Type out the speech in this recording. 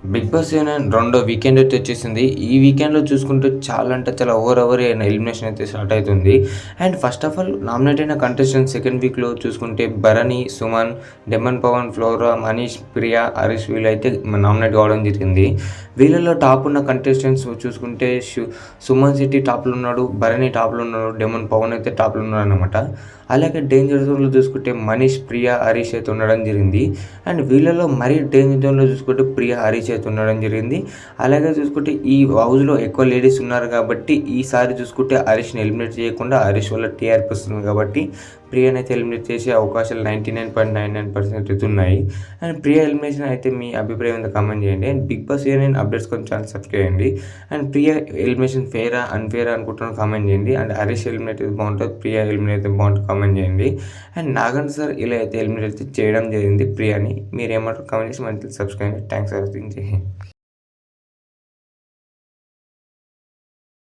Big Boss season రెండో weekend అయితే వచ్చేసింది. ఈ వీకెండ్‌లో చూసుకుంటే చాలా అంటే చాలా ఓవర్ అయిన ఎలిమినేషన్ అయితే స్టార్ట్ అయితుంది. And first of all nominate అయిన కంటెస్టెంట్స్ సెకండ్ వీక్‌లో చూసుకుంటే భరణి, సుమన్, డెమన్ పవన్, ఫ్లోరా, మనీష్, ప్రియా, హరీష్ వీళ్ళైతే నామినేట్ కావడం జరిగింది. వీళ్ళలో టాప్ ఉన్న కంటెస్టెంట్స్ చూసుకుంటే సుమన్ శెట్టి టాప్‌లో ఉన్నాడు, భరణి టాప్‌లో ఉన్నాడు, డెమన్ పవన్ అయితే టాప్‌లో ఉన్నారనమాట. అలాగే డేంజర్ జోన్‌లో చూసుకుంటే మనీష్, ప్రియా, హరీష్ అయితే ఉండడం జరిగింది. అండ్ వీళ్ళలో మరీ డేంజర్ జోన్‌లో చూసుకుంటే ప్రియా, హరీష్ అయితే ఉండడం జరిగింది. అలాగే చూసుకుంటే ఈ హౌస్‌లో ఎక్కువ లేడీస్ ఉన్నారు కాబట్టి ఈసారి చూసుకుంటే హరీష్‌ని ఎలిమినేట్ చేయకుండా హరీష్ వల్ల టీఆర్‌పీ వస్తుంది కాబట్టి ప్రియానైతే ఎలిమినేట్ చేసే అవకాశాలు 99.99% అయితే ఉన్నాయి. అండ్ ప్రియా ఎలిమినేషన్ అయితే మీ అభిప్రాయం ఏందో కామెంట్ చేయండి. And Bigg Boss season updates కోసం ఛానల్ సబ్స్క్రైబ్ చేయండి. అండ్ ప్రియా ఎలిమినేషన్ ఫెయిరా, అన్‌ఫెయిరా అనుకుంటున్నారో కామెంట్ చేయండి. అండ్ హరీష్ ఎలిమినేట్ అయితే బాగుంటది, ప్రియా ఎలిమినేట్ అయితే బాగుంటది కామెంట్ చేయండి. అండ్ నాగార్జున సార్ ఇలా అయితే ఎలిమినేట్ అయితే చేయడం జరిగింది ప్రియాని. మీరేమంటారో కామెంట్ చేసి మన ఛానల్ సబ్స్క్రైబ్ చేయండి. Thanks for watching. జై హింద్.